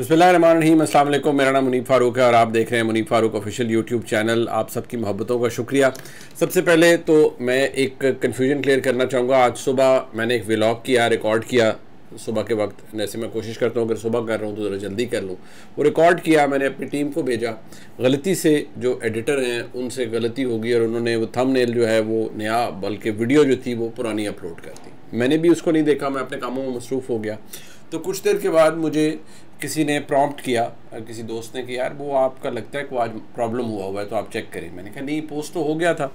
बिस्मिल्लाहिर्रहमानिर्रहीम, अस्सलाम वालेकुम। मेरा नाम मुनीब फ़ारूक है और आप देख रहे हैं Munib Farooq official YouTube channel. आप सबकी मोहब्बतों का शुक्रिया। सबसे पहले तो मैं एक कन्फ्यूजन क्लियर करना चाहूँगा। आज सुबह मैंने एक व्लॉग किया, रिकॉर्ड किया सुबह के वक्त। जैसे मैं कोशिश करता हूँ अगर सुबह कर रहा हूँ तो ज़रा जल्दी कर लूँ। वो रिकॉर्ड किया, मैंने अपनी टीम को भेजा। गलती से जो एडिटर हैं उनसे गलती होगी और उन्होंने वो थंबनेल जो है वो नया, बल्कि वीडियो जो थी वो पुरानी अपलोड कर दी। मैंने भी उसको नहीं देखा, मैं अपने कामों में मसरूफ़ हो गया। तो कुछ देर के बाद मुझे किसी ने प्रॉम्प्ट किया, किसी दोस्त ने कि यार वो आपका लगता है कि आज प्रॉब्लम हुआ है तो आप चेक करें। मैंने कहा नहीं, पोस्ट तो हो गया था।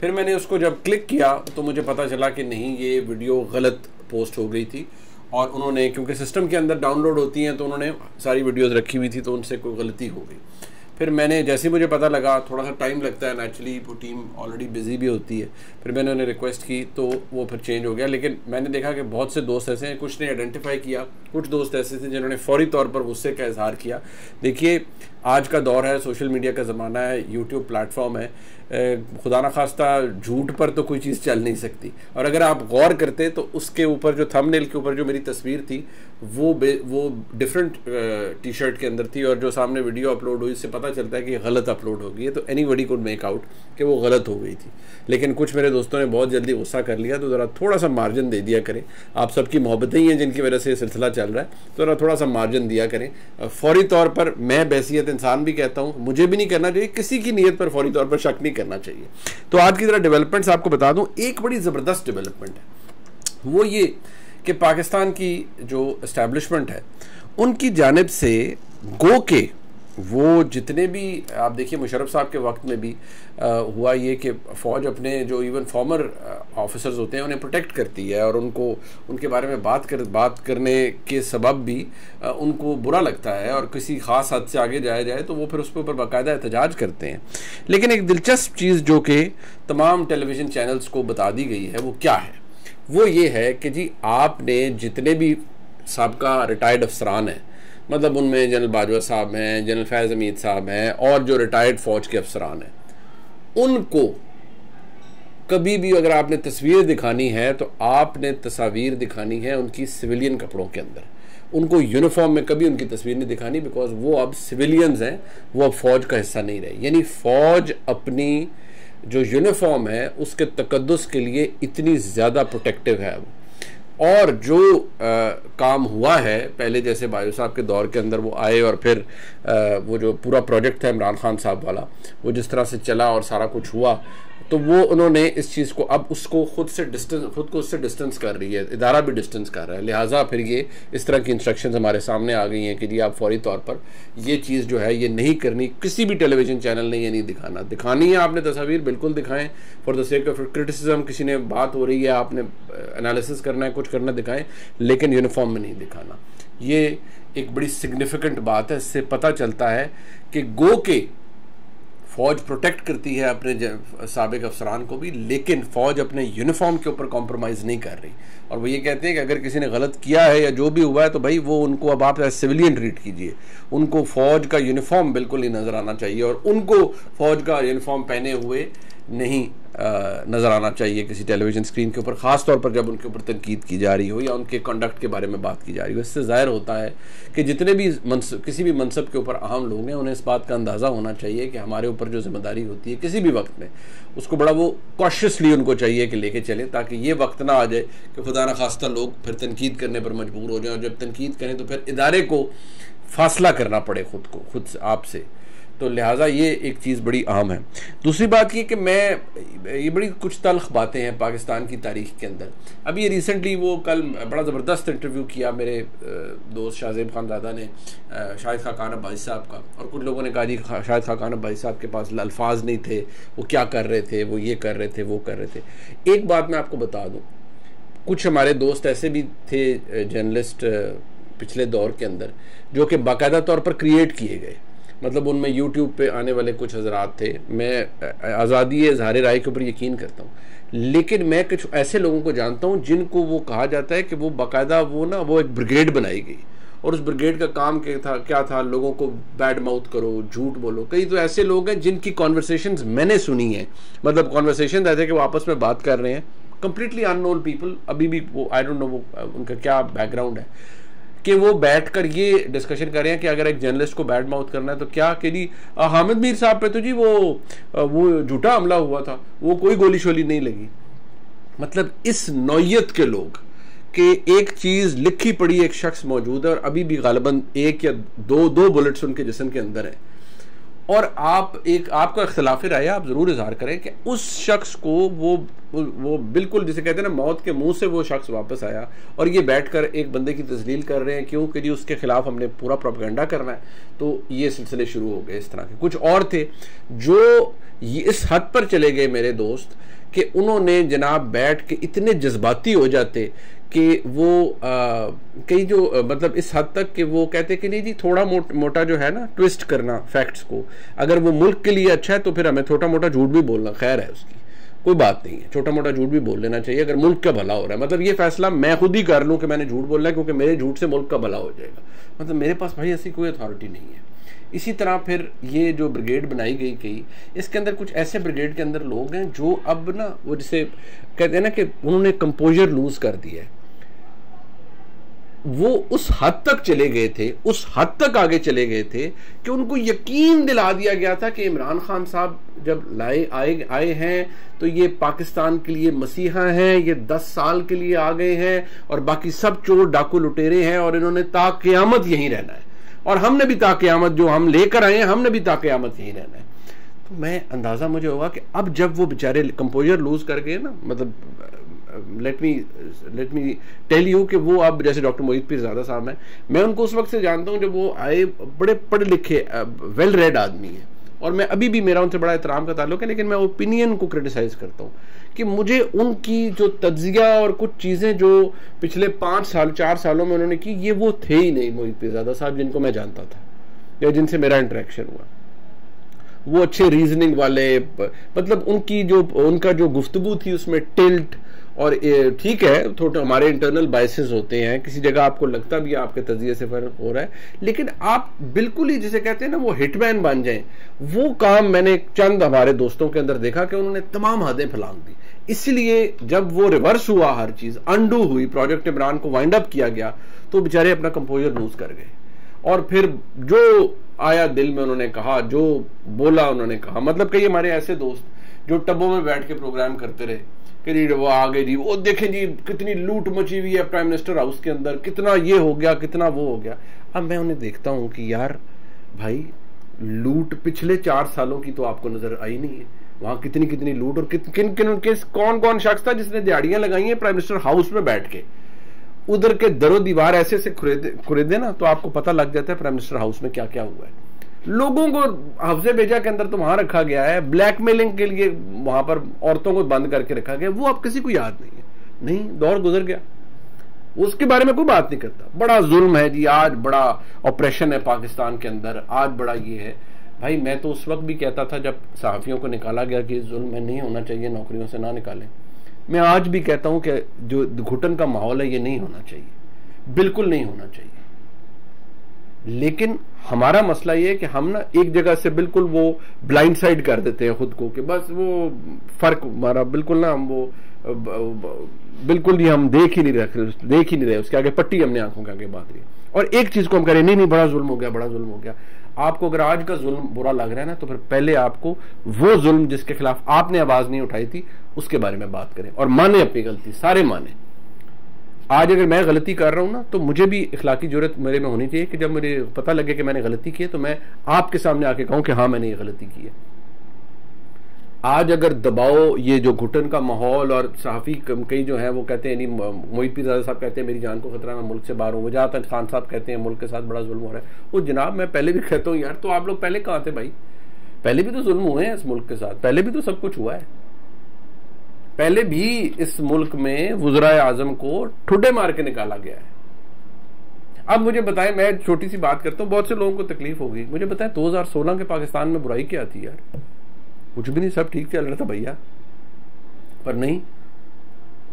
फिर मैंने उसको जब क्लिक किया तो मुझे पता चला कि नहीं, ये वीडियो गलत पोस्ट हो गई थी। और उन्होंने, क्योंकि सिस्टम के अंदर डाउनलोड होती हैं, तो उन्होंने सारी वीडियोस रखी हुई थी, तो उनसे कोई गलती हो गई। फिर मैंने, जैसे ही मुझे पता लगा, थोड़ा सा टाइम लगता है नेचुरली, वो टीम ऑलरेडी बिजी भी होती है। फिर मैंने उन्हें रिक्वेस्ट की तो वो फिर चेंज हो गया। लेकिन मैंने देखा कि बहुत से दोस्त ऐसे हैं, कुछ ने आइडेंटिफाई किया, कुछ दोस्त ऐसे थे जिन्होंने फौरी तौर पर गुस्से का इजहार किया। देखिए, आज का दौर है, सोशल मीडिया का ज़माना है, यूट्यूब प्लेटफॉर्म है, खुदा न खास्ता झूठ पर तो कोई चीज़ चल नहीं सकती। और अगर आप गौर करते तो उसके ऊपर जो थंबनेल के ऊपर जो मेरी तस्वीर थी वो डिफरेंट टी शर्ट के अंदर थी, और जो सामने वीडियो अपलोड हुई उससे पता चलता है कि गलत अपलोड हो गई है। तो एनीबॉडी कुड मेक आउट कि वो गलत हो गई थी। लेकिन कुछ मेरे दोस्तों ने बहुत जल्दी गुस्सा कर लिया, तो ज़रा थोड़ा सा मार्जिन दे दिया करें। आप सबकी मोहब्बतें ही हैं जिनकी वजह से ये सिलसिला चल रहा है, तो ज़रा थोड़ा सा मार्जिन दिया करें। फौरी तौर पर, मैं बैसियत इंसान भी कहता हूँ, मुझे भी नहीं करना चाहिए, किसी की नीयत पर फौरी तौर पर शक नहीं करना चाहिए। तो आज की तरह डेवलपमेंट्स आपको बता दूं। एक बड़ी ज़बरदस्त डेवलपमेंट है वो ये कि पाकिस्तान की जो इस्टेब्लिशमेंट है उनकी जानिब से गो के वो जितने भी, आप देखिए मुशर्रफ साहब के वक्त में भी हुआ ये कि फ़ौज अपने जो इवन फॉर्मर ऑफिसर्स होते हैं उन्हें प्रोटेक्ट करती है, और उनको उनके बारे में बात करने के सबब भी उनको बुरा लगता है, और किसी ख़ास हद से आगे जाया जाए तो वो फिर उसके ऊपर बाकायदा एहतजाज करते हैं। लेकिन एक दिलचस्प चीज़ जो कि तमाम टेलीविज़न चैनल्स को बता दी गई है वो क्या है, वो ये है कि जी आपने जितने भी साबका रिटायर्ड अफसरान हैं, मतलब उनमें जनरल बाजवा साहब हैं, जनरल फैज़ हमीद साहब हैं, और जो रिटायर्ड फ़ौज के अफसरान हैं, उनको कभी भी अगर आपने तस्वीर दिखानी है तो आपने तस्वीर दिखानी है उनकी सिविलियन कपड़ों के अंदर। उनको यूनिफॉर्म में कभी उनकी तस्वीर नहीं दिखानी, बिकॉज वो अब सिविलियंस हैं, वो अब फ़ौज का हिस्सा नहीं रहे। यानी फ़ौज अपनी जो यूनिफॉर्म है उसके तकद्दुस के लिए इतनी ज़्यादा प्रोटेक्टिव है अब। और जो काम हुआ है पहले, जैसे बाजवा साहब के दौर के अंदर वो आए और फिर वो जो पूरा प्रोजेक्ट था इमरान खान साहब वाला, वो जिस तरह से चला और सारा कुछ हुआ, तो वो उन्होंने इस चीज़ को अब उसको खुद को उससे डिस्टेंस कर रही है, इदारा भी डिस्टेंस कर रहा है। लिहाजा फिर ये इस तरह की इंस्ट्रक्शंस हमारे सामने आ गई हैं कि जी आप फौरी तौर पर ये चीज़ जो है ये नहीं करनी, किसी भी टेलीविज़न चैनल ने ये नहीं दिखानी है। आपने तस्वीर बिल्कुल दिखाएं for the sake of criticism, किसी ने बात हो रही है, आपने एनालिसिस करना है, कुछ करना, दिखाएं, लेकिन यूनिफॉर्म में नहीं दिखाना। ये एक बड़ी सिग्निफिकेंट बात है। इससे पता चलता है कि गो के फ़ौज प्रोटेक्ट करती है अपने साबिक अफसरान को भी, लेकिन फ़ौज अपने यूनिफॉर्म के ऊपर कॉम्प्रोमाइज़ नहीं कर रही। और वो ये कहते हैं कि अगर किसी ने गलत किया है या जो भी हुआ है तो भाई वो उनको अब आप सिविलियन ट्रीट कीजिए, उनको फ़ौज का यूनिफॉर्म बिल्कुल नहीं नज़र आना चाहिए, और उनको फ़ौज का यूनिफॉर्म पहने हुए नहीं नज़र आना चाहिए किसी टेलीविज़न स्क्रीन के ऊपर, ख़ास तौर पर जब उनके ऊपर तनकीद की जा रही हो या उनके कंडक्ट के बारे में बात की जा रही हो। इससे ज़ाहिर होता है कि जितने भी किसी भी मनसब के ऊपर अहम लोग हैं उन्हें इस बात का अंदाज़ा होना चाहिए कि हमारे ऊपर जो जिम्मेदारी होती है किसी भी वक्त में, उसको बड़ा वो कॉशियसली उनको चाहिए कि लेके चलें, ताकि ये वक्त ना आ जाए कि खुदा न खास्ता लोग फिर तनकीद करने पर मजबूर हो जाएं, और जब तनकीद करें तो फिर इदारे को फासला करना पड़े खुद से आपसे। तो लिहाजा ये एक चीज़ बड़ी अहम है। दूसरी बात ये कि ये बड़ी कुछ तल्ख बातें हैं पाकिस्तान की तारीख़ के अंदर। अभी ये रिसेंटली वो कल बड़ा ज़बरदस्त इंटरव्यू किया मेरे दोस्त शाहज़ेब खानज़ादा ने शाहिद खाकान अब्बासी साहब का, और कुछ लोगों ने कहा जी शाहिद खाकान अब्बासी साहब के पास अल्फाज नहीं थे, वो क्या कर रहे थे, वो ये कर रहे थे, वो कर रहे थे। एक बात मैं आपको बता दूँ, कुछ हमारे दोस्त ऐसे भी थे जर्नलिस्ट पिछले दौर के अंदर जो कि बाकायदा तौर पर क्रिएट किए गए, मतलब उनमें यूट्यूब पे आने वाले कुछ हजरात थे। मैं आज़ादी इज़हार राय के ऊपर यकीन करता हूँ, लेकिन मैं कुछ ऐसे लोगों को जानता हूँ जिनको वो कहा जाता है कि वो बाकायदा वो एक ब्रिगेड बनाई गई, और उस ब्रिगेड का काम क्या था, लोगों को बैड माउथ करो, झूठ बोलो। कई तो ऐसे लोग हैं जिनकी कॉन्वर्सेशंस मैंने सुनी है, मतलब कॉन्वर्सेशन ऐसे कि वो आपस में बात कर रहे हैं, कंप्लीटली अननोन पीपल, अभी भी वो आई डोंट नो वो उनका क्या बैकग्राउंड है, कि वो बैठकर ये डिस्कशन कर रहे हैं कि अगर एक जर्नलिस्ट को बैड माउथ करना है तो क्या कि जी हामिद मीर साहब पे तो जी वो झूठा हमला हुआ था, वो कोई गोली शोली नहीं लगी। मतलब इस नौयत के लोग कि एक चीज लिखी पड़ी एक शख्स मौजूद है और अभी भी गालिबन एक या दो बुलेट्स उनके जिस्म के अंदर है, और आपका इख्तिलाफ राय आप जरूर इजहार करें कि उस शख्स को वो बिल्कुल जिसे कहते हैं ना मौत के मुंह से वो शख्स वापस आया और ये बैठकर एक बंदे की तस्लील कर रहे हैं क्योंकि जी उसके खिलाफ हमने पूरा प्रोपेगेंडा करना है। तो ये सिलसिले शुरू हो गए। इस तरह के कुछ और थे जो ये इस हद पर चले गए मेरे दोस्त कि उन्होंने जनाब बैठ के इतने जज्बाती हो जाते कि वो कई जो मतलब इस हद तक कि वो कहते कि नहीं जी थोड़ा मोटा जो है ना ट्विस्ट करना फैक्ट्स को, अगर वो मुल्क के लिए अच्छा है तो फिर हमें छोटा मोटा झूठ भी बोलना खैर है, उसकी कोई बात नहीं है, छोटा मोटा झूठ भी बोल लेना चाहिए अगर मुल्क का भला हो रहा है। मतलब ये फैसला मैं खुद ही कर लूं कि मैंने झूठ बोलना है क्योंकि मेरे झूठ से मुल्क का भला हो जाएगा, मतलब मेरे पास भाई ऐसी कोई अथॉरिटी नहीं है। इसी तरह फिर ये जो ब्रिगेड बनाई गई इसके अंदर कुछ ऐसे ब्रिगेड के अंदर लोग हैं जो अब ना वो जिसे कहते हैं ना कि उन्होंने कंपोजर लूज कर दिया है। वो उस हद तक चले गए थे, उस हद तक आगे चले गए थे कि उनको यकीन दिला दिया गया था कि इमरान खान साहब जब आए हैं तो ये पाकिस्तान के लिए मसीहा हैं, ये 10 साल के लिए आ गए हैं और बाकी सब चोर डाकू लुटेरे हैं और इन्होंने ताक़यामत यहीं रहना है और हमने भी ताक़यामत जो हम लेकर आए हैं हमने भी ताक़यामत यहीं रहना है। तो मैं अंदाजा मुझे होगा कि अब जब वो बेचारे कंपोजर लूज कर गए ना, मतलब लेट मी टेल यू कि वो अब जैसे डॉक्टर मोहित पीरजादा साहब हैं, मैं उनको उस वक्त से जानता हूं जब वो आए, बड़े पढ़े लिखे वेल रेड आदमी हैं और मैं अभी भी मेरा उनसे बड़ा एहतराम का ताल्लुक है, लेकिन मैं ओपिनियन को क्रिटिसाइज करता हूं कि मुझे उनकी जो तज्जिया और कुछ चीजें जो पिछले 4 सालों में उन्होंने की, ये वो थे ही नहीं मोहित पीरजादा साहब जिनको मैं जानता था या जिनसे मेरा इंटरेक्शन हुआ। वो अच्छे रीजनिंग वाले, मतलब उनका जो गुफ्तगू थी उसमें टिल्ट, और ठीक है थोड़ा हमारे इंटरनल बायसेस होते हैं, किसी जगह आपको लगता भी आपके तजिए से फर्क हो रहा है, लेकिन आप बिल्कुल ही जिसे कहते हैं ना वो हिटमैन बन जाएं, वो काम मैंने चंद हमारे दोस्तों के अंदर देखा कि उन्होंने तमाम हदें फैलांग दी। इसलिए जब वो रिवर्स हुआ, हर चीज अंडू हुई, प्रोजेक्ट इमरान को वाइंड अप किया गया, तो बेचारे अपना कंपोजर लूज कर गए और फिर जो आया दिल में उन्होंने कहा, जो बोला उन्होंने कहा। मतलब कई हमारे ऐसे दोस्त जो टबों में बैठ के प्रोग्राम करते रहे कि जी वो आ गए जी, वो देखें जी कितनी लूट मची हुई है प्राइम मिनिस्टर हाउस के अंदर, कितना ये हो गया, कितना वो हो गया। अब मैं उन्हें देखता हूं कि यार भाई लूट पिछले 4 सालों की तो आपको नजर आई नहीं है, वहां कितनी लूट और कौन शख्स था जिसने दिहाड़ियां लगाई हैं प्राइम मिनिस्टर हाउस में बैठ के, उधर के दरो दीवार ऐसे खुरेदे ना तो आपको पता लग जाता है प्राइम मिनिस्टर हाउस में क्या क्या हुआ है। लोगों को हफ्जे बेजा के अंदर तो वहां रखा गया है, ब्लैकमेलिंग के लिए वहां पर औरतों को बंद करके रखा गया, वो अब किसी को याद नहीं है। नहीं, दौर गुजर गया, उसके बारे में कोई बात नहीं करता। बड़ा जुल्म है जी, आज बड़ा ऑपरेशन है पाकिस्तान के अंदर, आज बड़ा ये है। भाई मैं तो उस वक्त भी कहता था जब सहाफियों को निकाला गया कि जुल्म में नहीं होना चाहिए, नौकरियों से ना निकालें। मैं आज भी कहता हूं कि जो घुटन का माहौल है ये नहीं होना चाहिए, बिल्कुल नहीं होना चाहिए। लेकिन हमारा मसला ये है कि हम ना एक जगह से बिल्कुल वो ब्लाइंड साइड कर देते हैं खुद को कि बस वो फर्क हमारा बिल्कुल ना, हम वो बिल्कुल ही हम देख ही नहीं रहे, उसके आगे पट्टी हमने आंखों के आगे बांध रही है। और एक चीज को हम करें, नहीं बड़ा जुल्म हो गया। आपको अगर आज का जुल्म बुरा लग रहा है ना, तो फिर पहले आपको वो जुल्म जिसके खिलाफ आपने आवाज नहीं उठाई थी उसके बारे में बात करें और माने अपनी गलती, सारे माने। आज अगर मैं गलती कर रहा हूं ना, तो मुझे भी इखलाकी जरूरत मेरे में होनी चाहिए कि जब मुझे पता लगे कि मैंने गलती की है तो मैं आपके सामने आके कहूं कि हाँ मैंने ये गलती की है। आज अगर दबाओ, ये जो घुटन का माहौल, और सहाफी कई जो है वो कहते हैं, नहीं मोहित पीरजादा साहब कहते हैं मेरी जान को खतरा, मैं मुल्क से बाहर हूं, वजह तक खान साहब कहते हैं मुल्क के साथ बड़ा जुल्म हो रहा है। वो जनाब मैं पहले भी कहता हूं यार, तो आप लोग पहले कहां थे भाई? पहले भी तो जुल्म हुए हैं इस मुल्क के साथ, पहले भी तो सब कुछ हुआ है। पहले भी इस मुल्क में वज़राए आज़म को ठुड्डे मार के निकाला गया है। अब मुझे बताएं, मैं छोटी सी बात करता हूं, बहुत से लोगों को तकलीफ होगी, मुझे बताएं 2016 के पाकिस्तान में बुराई क्या थी यार? कुछ भी नहीं, सब ठीक चल रहा था भैया। पर नहीं,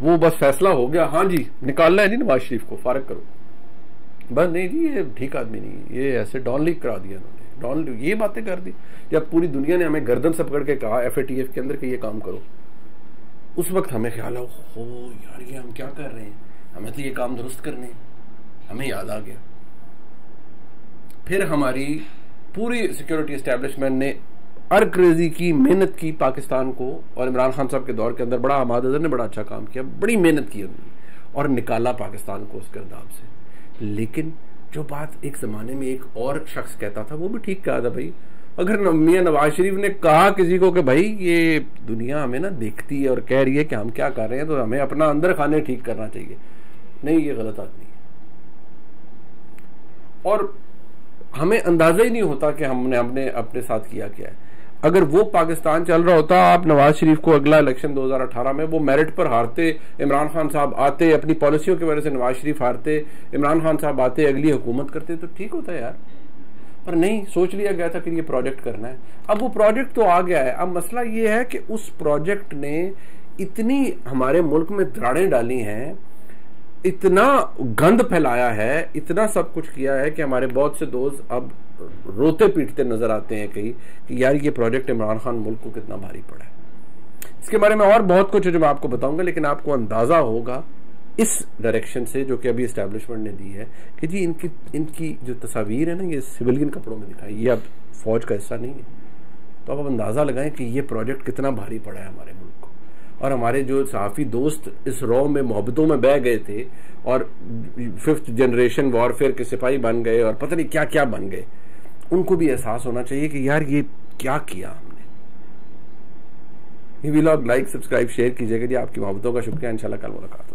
वो बस फैसला हो गया, हाँ जी निकालना है जी नवाज शरीफ को, फारग करो। बस नहीं जी, ये ठीक आदमी नहीं, ये ऐसे डॉन लीग करा दिया उन्होंने, डॉन ये बातें कर दी। जब पूरी दुनिया ने हमें गर्दन से पकड़ के कहा FATF के अंदर कि ये काम करो, उस वक्त हमें ख्याल हो यार ये हम क्या कर रहे हैं, हमें तो ये काम दुरुस्त करने हैं, हमें याद आ गया। फिर हमारी पूरी सिक्योरिटी एस्टेब्लिशमेंट ने क्रेजी की मेहनत की पाकिस्तान को, और इमरान खान साहब के दौर के अंदर बड़ा हमाद अजहर ने बड़ा अच्छा काम किया, बड़ी मेहनत की उन्होंने और निकाला पाकिस्तान को उस गिरदाव से। लेकिन जो बात एक जमाने में एक और शख्स कहता था वो भी ठीक कहा था भाई, अगर मियां नवाज शरीफ ने कहा किसी को कि भाई ये दुनिया हमें ना देखती है और कह रही है कि हम क्या कर रहे हैं तो हमें अपना अंदर खाने ठीक करना चाहिए, नहीं ये गलत आदमी है। और हमें अंदाजा ही नहीं होता कि हमने अपने साथ किया क्या है। अगर वो पाकिस्तान चल रहा होता, आप नवाज शरीफ को अगला इलेक्शन 2018 में वो मेरिट पर हारते, इमरान खान साहब आते, अपनी पॉलिसियों की वजह से नवाज शरीफ हारते, इमरान खान साहब आते, अगली हुकूमत करते तो ठीक होता यार। पर नहीं, सोच लिया गया था कि ये प्रोजेक्ट करना है। अब वो प्रोजेक्ट तो आ गया है। अब मसला ये है कि उस प्रोजेक्ट ने इतनी हमारे मुल्क में दरारें डाली हैं, इतना गंद फैलाया है, इतना सब कुछ किया है कि हमारे बहुत से दोस्त अब रोते पीटते नजर आते हैं कहीं कि यार ये प्रोजेक्ट इमरान खान मुल्क को कितना भारी पड़ा है। इसके बारे में और बहुत कुछ है जो मैं आपको बताऊंगा, लेकिन आपको अंदाजा होगा इस डायरेक्शन से जो कि अभी एस्टेब्लिशमेंट ने दी है कि जी इनकी जो तस्वीर है ना ये सिविलियन कपड़ों में दिखाई, ये अब फौज का हिस्सा नहीं है। तो अब अंदाजा लगाएं कि ये प्रोजेक्ट कितना भारी पड़ा है हमारे मुल्क को। और हमारे जो सहाफी दोस्त इस रॉ में मोहब्बतों में बह गए थे और 5th जनरेशन वॉरफेयर के सिपाही बन गए और पता नहीं क्या क्या बन गए, उनको भी एहसास होना चाहिए कि यार ये क्या किया हमने। ये व्लॉग लाइक सब्सक्राइब शेयर कीजिएगा जी। आपकी मोहब्बतों का शुक्रिया। इंशाल्लाह कल मुलाकात।